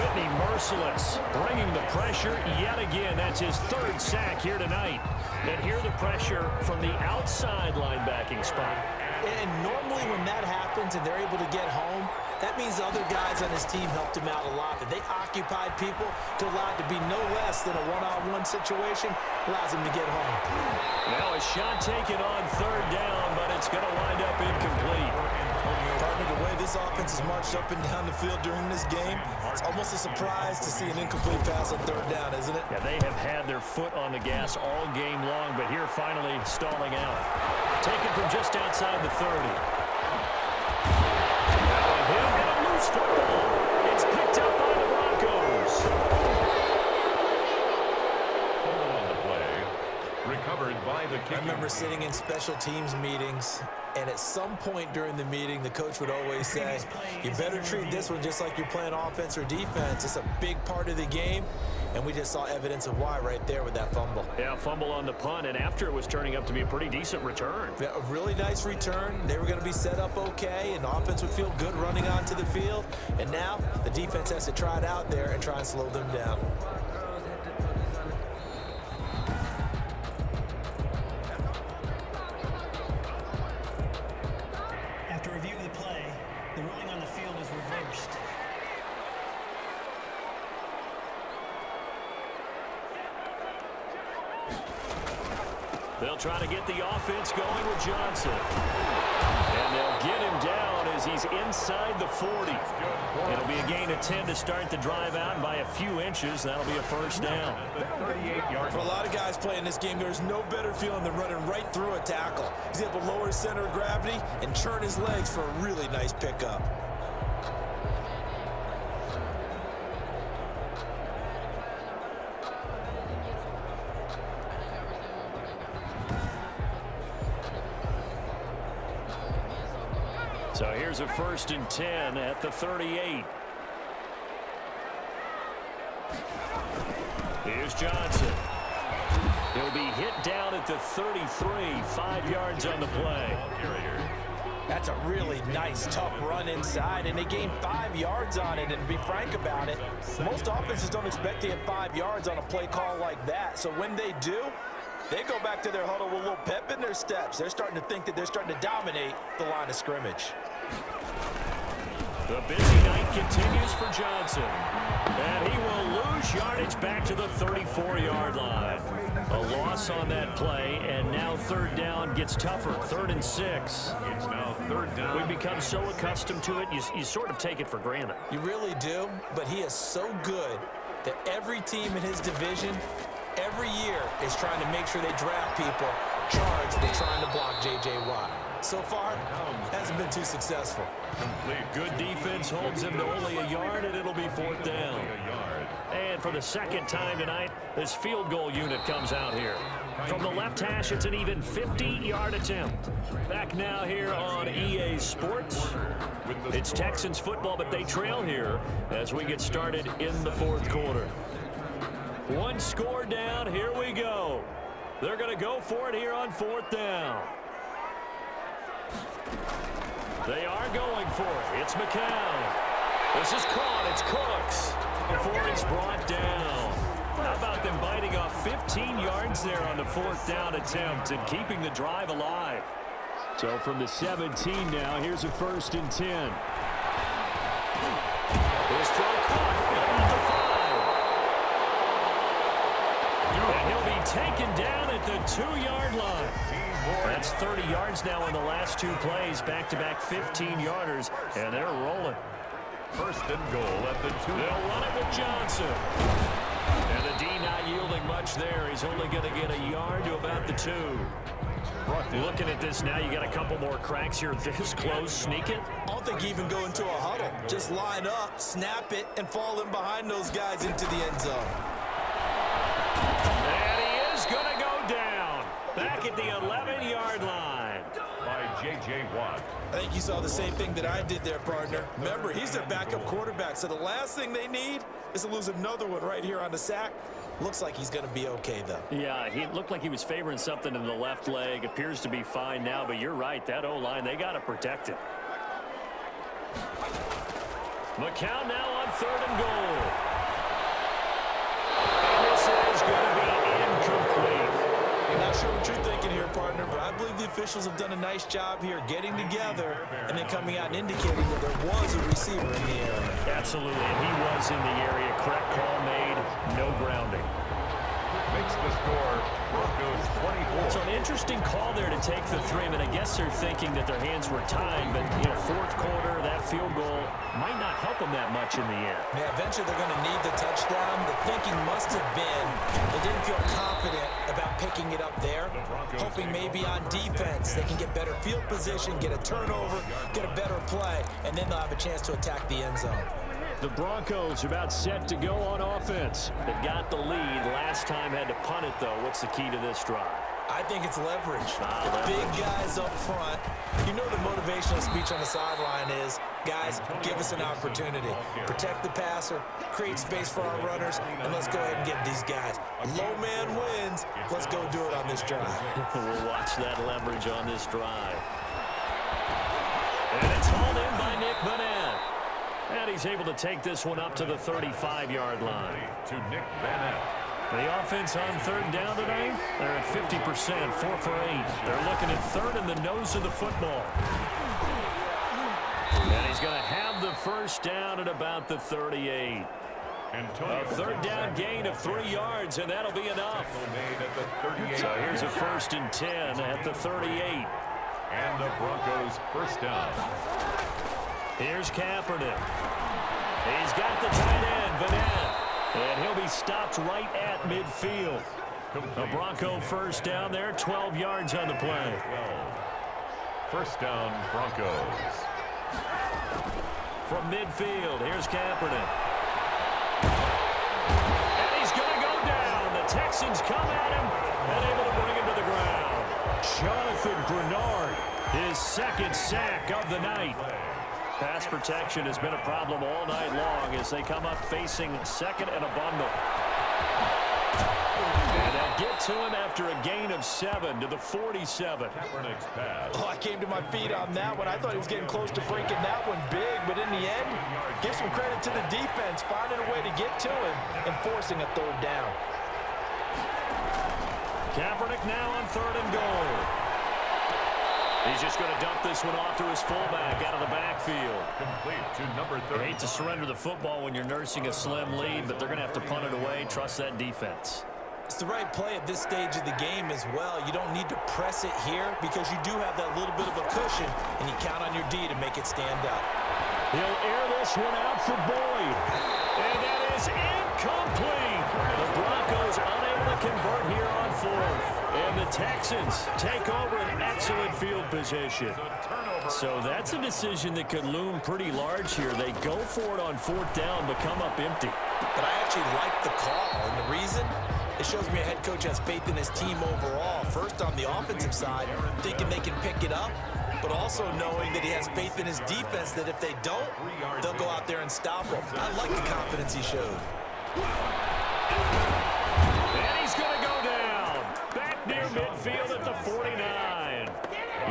Whitney merciless, bringing the pressure yet again. That's his 3rd sack here tonight. And here the pressure from the outside linebacking spot. And normally when that happens and they're able to get home, that means the other guys on his team helped him out a lot. That they occupied people to allow it to be no less than a one-on-one situation, allows him to get home. Now a shot taken on 3rd down, but it's going to wind up incomplete. Partner, the way this offense has marched up and down the field during this game, it's almost a surprise to see an incomplete pass on 3rd down, isn't it? Yeah, they have had their foot on the gas all game long, but here finally stalling out. Taken from just outside the 30. Now him and a loose football. It's picked up by the Broncos. On the play, recovered by the kicker. I remember sitting in special teams meetings, and at some point during the meeting, the coach would always say, you better treat this one just like you're playing offense or defense. It's a big part of the game, and we just saw evidence of why right there with that fumble. Yeah, fumble on the punt, and after it was turning up to be a pretty decent return. Yeah, a really nice return. They were going to be set up okay, and the offense would feel good running onto the field. And now the defense has to try it out there and try and slow them down. After review of the play, the ruling on the field is reversed. They'll try to get the offense going with Johnson. And they'll get him down as he's inside the 40. It'll be a gain of 10 to start the drive out, and by a few inches, that'll be a 1st down. For a lot of guys playing this game, there's no better feeling than running right through a tackle. He's able to lower his center of gravity and turn his legs for a really nice pickup. So here's a 1st and 10 at the 38. Here's Johnson. He'll be hit down at the 33, 5 yards on the play. That's a really nice, tough run inside, and they gained 5 yards on it. And to be frank about it, most offenses don't expect to get 5 yards on a play call like that. So when they do, they go back to their huddle with a little pep in their steps. They're starting to think that they're starting to dominate the line of scrimmage. The busy night continues for Johnson. And he will lose yardage back to the 34-yard line. A loss on that play, and now 3rd down gets tougher. 3rd and 6. It's now 3rd down. We've become so accustomed to it, you sort of take it for granted. You really do, but he is so good that every team in his division every year is trying to make sure they draft people charged with trying to block J.J. Watt. So far, hasn't been too successful. Good defense holds him to only a yard, and it'll be 4th down. And for the second time tonight, this field goal unit comes out here. From the left hash, it's an even 50-yard attempt. Back now here on EA Sports. It's Texans football, but they trail here as we get started in the 4th quarter. One score down, here we go. They're going to go for it here on 4th down. They are going for it. It's McCown. This is caught. It's Cooks before he's brought down. How about them biting off 15 yards there on the 4th down attempt and keeping the drive alive? So from the 17 now, here's a 1st and 10. This throw caught at the 5. And he'll be taken down at the 2-yard line. That's 30 yards now in the last 2 plays, back-to-back 15-yarders, and they're rolling. 1st and goal at the 2. They'll run it with Johnson. And the D not yielding much there. He's only going to get a yard to about the 2. Looking at this now, you got a couple more cracks here. This close, sneak it. I don't think you even go into a huddle. Just line up, snap it, and fall in behind those guys into the end zone. And he is going to go down. Back at the 11-yard line. By J.J. Watt. I think you saw the same thing that I did there, partner. Remember, he's their backup quarterback, so the last thing they need is to lose another one right here on the sack. Looks like he's going to be okay, though. Yeah, he looked like he was favoring something in the left leg. Appears to be fine now, but you're right. That O-line, they got to protect it. McCown now on 3rd and goal. And this is going to be incomplete. I'm not sure what you're thinking here, partner, but I believe the officials have done a nice job here getting together and then coming out and indicating that there was a receiver in the area. Absolutely, and he was in the area. Correct call made, no grounding. Makes the score Broncos 24. So an interesting call there to take the 3. I mean, I guess they're thinking that their hands were tied, but, you know, 4th quarter, that field goal might not help them that much in the end. Yeah, eventually they're going to need the touchdown. The thinking must have been they didn't feel confident about picking it up there, hoping maybe on defense they can get better field position, get a turnover, get a better play, and then they'll have a chance to attack the end zone. The Broncos are about set to go on offense. They've got the lead. Last time had to punt it, though. What's the key to this drive? I think it's leverage. Leverage. Big guys up front. You know the motivational speech on the sideline is, guys, give us an opportunity. Protect the passer, create space for our runners, and let's go ahead and get these guys. Low man wins. Let's go do it on this drive. We'll watch that leverage on this drive. And it's hauled in by Nick Vanette. And he's able to take this one up to the 35-yard line. To Nick Vanette. The offense on 3rd down tonight, they're at 50%, 4 for 8. They're looking at 3rd in the nose of the football. And he's going to have the 1st down at about the 38. A 3rd down gain of 3 yards, and that'll be enough. So here's a 1st and 10 at the 38. And the Broncos 1st down. Here's Kaepernick. He's got the tight end, Vanette. And he'll be stopped right at midfield. A Bronco 1st down there, 12 yards on the play. 1st down, Broncos. From midfield, here's Kaepernick. And he's going to go down. The Texans come at him and able to bring him to the ground. Jonathan Grenard, his 2nd sack of the night. Pass protection has been a problem all night long as they come up facing 2nd and a bundle. And they'll get to him after a gain of 7 to the 47. Kaepernick's pass. Oh, I came to my feet on that one. I thought he was getting close to breaking that one big, but in the end, give some credit to the defense, finding a way to get to him and forcing a 3rd down. Kaepernick now on 3rd and goal. He's just going to dump this one off to his fullback out of the backfield. Complete to number 30. Hate to surrender the football when you're nursing a slim lead, but they're going to have to punt it away. Trust that defense. It's the right play at this stage of the game as well. You don't need to press it here because you do have that little bit of a cushion, and you count on your D to make it stand up. He'll air this one out for Boyd. And that is incomplete. The Broncos unable to Texans take over an excellent field position. So that's a decision that could loom pretty large here. They go for it on 4th down, but come up empty. But I actually like the call, and the reason? It shows me a head coach has faith in his team overall. First, on the offensive side, thinking they can pick it up, but also knowing that he has faith in his defense that if they don't, they'll go out there and stop him. I like the confidence he showed. And he's going to go down. Back near midfield at the 49.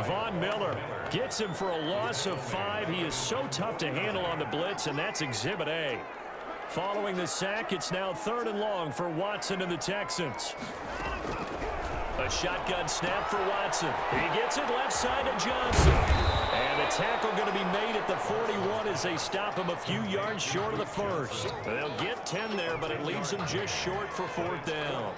Von Miller gets him for a loss of 5. He is so tough to handle on the blitz, and that's Exhibit A. Following the sack, it's now 3rd and long for Watson and the Texans. A shotgun snap for Watson. He gets it left side to Johnson. And the tackle going to be made at the 41 as they stop him a few yards short of the first. They'll get 10 there, but it leaves them just short for 4th down.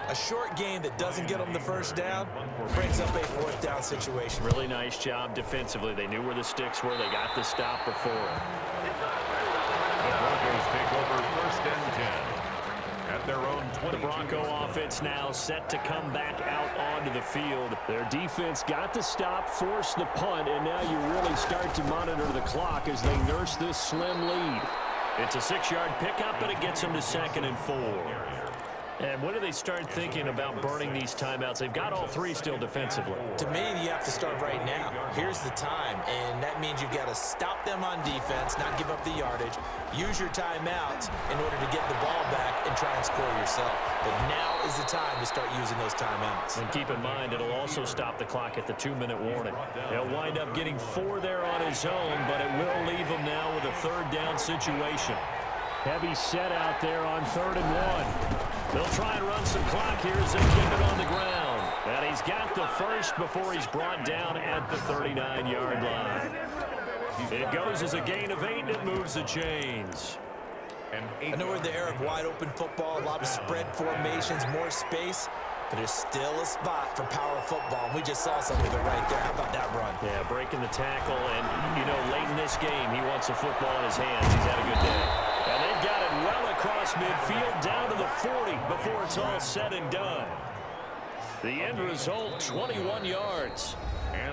A short gain that doesn't get them the first down brings up a 4th down situation. Really nice job defensively. They knew where the sticks were. They got the stop before. The Broncos take over 1st and 10 at their own 20. The Bronco offense now set to come back out onto the field. Their defense got the stop, forced the punt, and now you really start to monitor the clock as they nurse this slim lead. It's a 6-yard pickup, and it gets them to 2nd and 4. And when do they start thinking about burning these timeouts? They've got all 3 still defensively. To me, you have to start right now. Here's the time, and that means you've got to stop them on defense, not give up the yardage, use your timeouts in order to get the ball back and try and score yourself. But now is the time to start using those timeouts. And keep in mind, it'll also stop the clock at the 2-minute warning. He'll wind up getting 4 there on his own, but it will leave him now with a 3rd down situation. Heavy set out there on 3rd and 1. They'll try and run some clock here as they keep it on the ground. And he's got the first before he's brought down at the 39-yard line. It goes as a gain of 8, and it moves the chains. I know we're in the era of wide-open football, a lot of spread formations, more space, but there's still a spot for power football. And we just saw something of it right there. How about that run? Yeah, breaking the tackle, and, you know, late in this game, he wants the football in his hands. He's had a good day. And they've got it well across midfield down to the 40 before it's all said and done. The end result, 21 yards.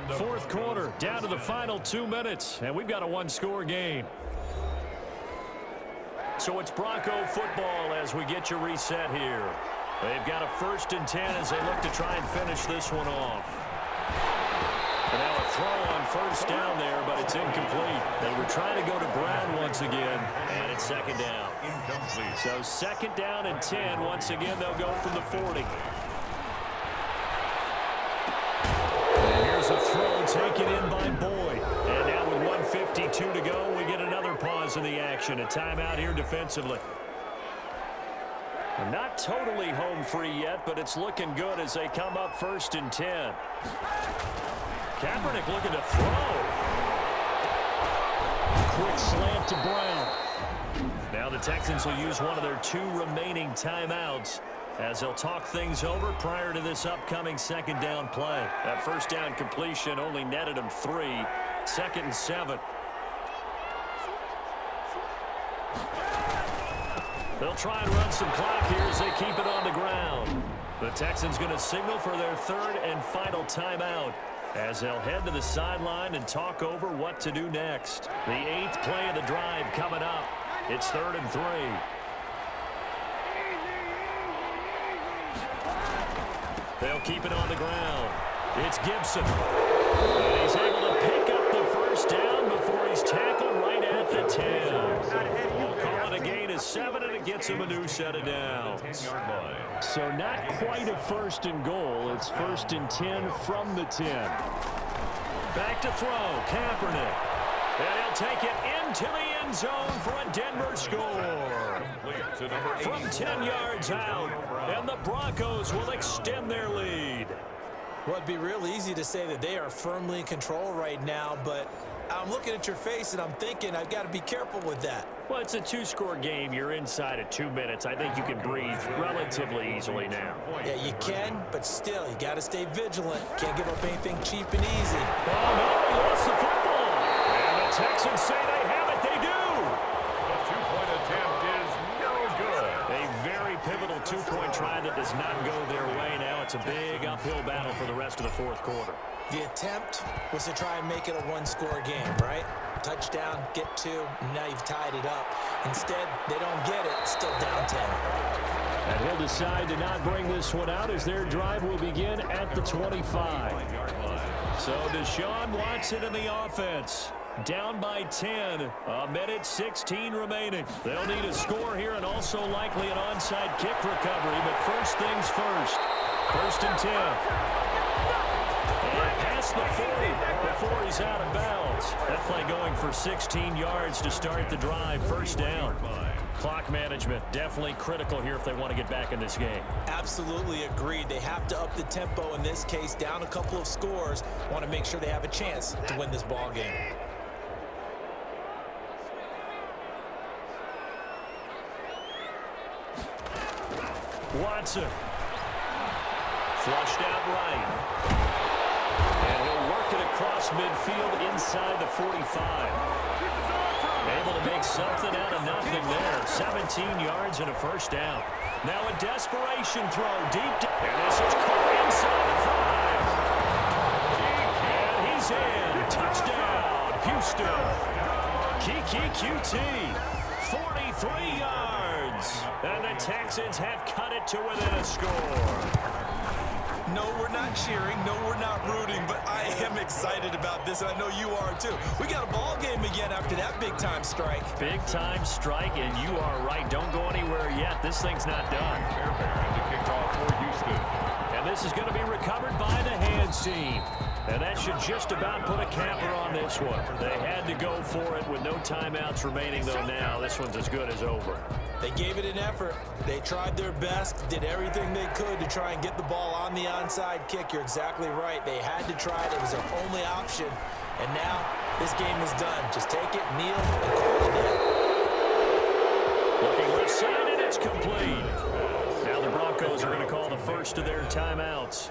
4th quarter, down to the final 2 minutes, and we've got a 1-score game. So it's Bronco football as we get you reset here. They've got a 1st and 10 as they look to try and finish this one off. And now a throw on 1st down there, but it's incomplete. They were trying to go to Brown once again, and it's 2nd down. So 2nd down and 10. Once again, they'll go from the 40. And here's a throw taken in by Boyd. And now with 1:52 to go, we get another pause in the action. A timeout here defensively. Not totally home free yet, but it's looking good as they come up 1st and 10. Kaepernick looking to throw. Quick slant to Brown. Now the Texans will use one of their 2 remaining timeouts as they'll talk things over prior to this upcoming 2nd down play. That 1st down completion only netted them 3. 2nd and 7. They'll try and run some clock here as they keep it on the ground. The Texans going to signal for their 3rd and final timeout as they'll head to the sideline and talk over what to do next. The 8th play of the drive coming up. It's 3rd and 3. They'll keep it on the ground. It's Gibson. And he's able to pick up the 1st down before he's tackled right at the 10. We'll call it a gain of 7, and it gets him a new set of downs. So not quite a 1st and goal. It's 1st and 10 from the 10. Back to throw. Kaepernick. And he'll take it into the end zone for a Denver score. From 10 yards out. And the Broncos will extend their lead. Well, it'd be real easy to say that they are firmly in control right now, but I'm looking at your face and I'm thinking I've got to be careful with that. Well, it's a 2-score game. You're inside of 2 minutes. I think you can breathe relatively easily now. Yeah, you can, but still, you got to stay vigilant. Can't give up anything cheap and easy. Oh, no, he lost the football. And the Texans say they have it. They do. The 2-point attempt is no good. A very pivotal 2-point try that does not go their way now. It's a big uphill battle for the rest of the fourth quarter. The attempt was to try and make it a one-score game, right? Touchdown, get two, and now you've tied it up. Instead, they don't get it, still down 10. And he'll decide to not bring this one out as their drive will begin at the 25. So Deshaun Watson in the offense. Down by 10, a minute 16 remaining. They'll need a score here and also likely an onside kick recovery, but first things first. First and 10. And past the 40 before he's out of bounds. That play going for 16 yards to start the drive. First down. Clock management definitely critical here if they want to get back in this game. Absolutely agreed. They have to up the tempo in this case, down a couple of scores. Want to make sure they have a chance to win this ball game. Watson. Flushed out right. And he'll work it across midfield inside the 45. Able to make something out of nothing there. 17 yards and a first down. Now a desperation throw deep down. And this is caught inside the 5. And he's in. Touchdown, Houston. Kiki QT. 43 yards. And the Texans have cut it to within a score. No, we're not cheering. No, we're not rooting. But I am excited about this, and I know you are too. We got a ball game again after that big-time strike. Big-time strike, and you are right. Don't go anywhere yet. This thing's not done. And the kickoff for Houston. And this is going to be recovered by the hands team. And that should just about put a capper on this one. They had to go for it with no timeouts remaining, though now. This one's as good as over. They gave it an effort. They tried their best, did everything they could to try and get the ball on the onside kick. You're exactly right. They had to try it. It was their only option. And now this game is done. Just take it, kneel, and call it in. Looking left side, and it's complete. Now the Broncos are going to call the first of their timeouts.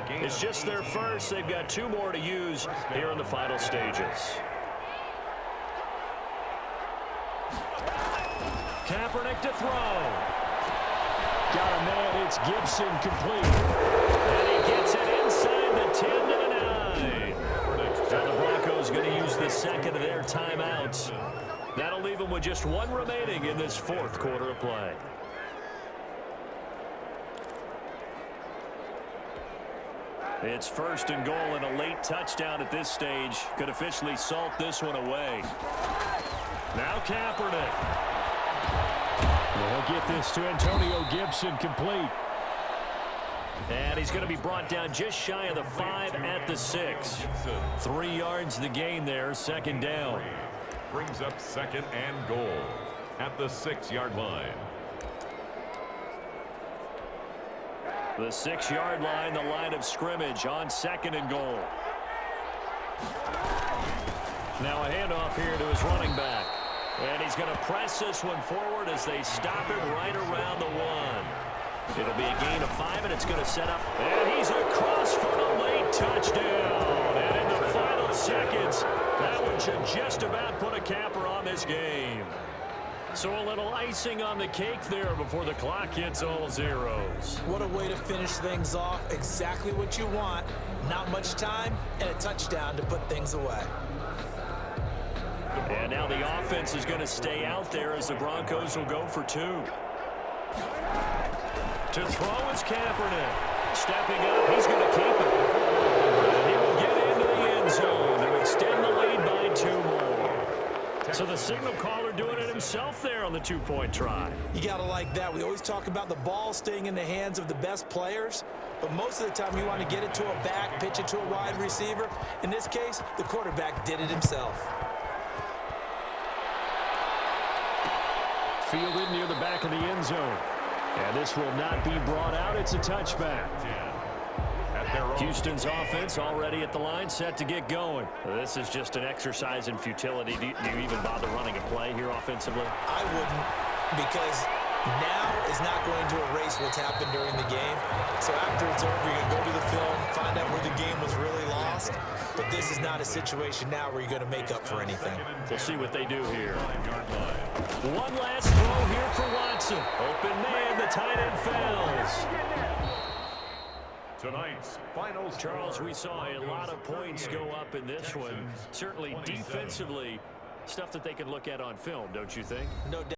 It's just their first. They've got two more to use here in the final stages. Kaepernick to throw. Got a man. It's Gibson complete. And he gets it inside the 10 to the 9. Now the Broncos going to use the second of their timeouts. That'll leave them with just one remaining in this fourth quarter of play. It's first and goal, and a late touchdown at this stage could officially salt this one away. Now Kaepernick. They'll get this to Antonio Gibson complete. And he's going to be brought down just shy of the 5 at the 6. 3 yards the gain there, second down. Brings up second and goal at the 6-yard line. The 6-yard line, the line of scrimmage on second and goal. Now a handoff here to his running back. And he's going to press this one forward as they stop it right around the 1. It'll be a gain of 5, and it's going to set up. And he's across for the late touchdown. And in the final seconds, that one should just about put a capper on this game. So a little icing on the cake there before the clock hits all zeros. What a way to finish things off. Exactly what you want. Not much time and a touchdown to put things away. And now the offense is going to stay out there as the Broncos will go for 2. To throw is Kaepernick. Stepping up, he's going to keep it. And he will get into the end zone to extend the lead by 2 more. So the signal caller doing it himself there on the 2-point try. You got to like that. We always talk about the ball staying in the hands of the best players, but most of the time you want to get it to a back, pitch it to a wide receiver. In this case, the quarterback did it himself. Fielded near the back of the end zone. And this will not be brought out. It's a touchback. Houston's offense already at the line, set to get going. This is just an exercise in futility. Do you even bother running a play here offensively? I wouldn't, because now is not going to erase what's happened during the game. So after it's over, you're going to go to the film, find out where the game was really lost. But this is not a situation now where you're going to make up for anything. We'll see what they do here. One last throw here for Watson. Watson. Open man, the tight end fails. Tonight's final Charles, score, we saw a lot of points go up in this one. Certainly 27. defensively, stuff that they can look at on film, don't you think? No doubt.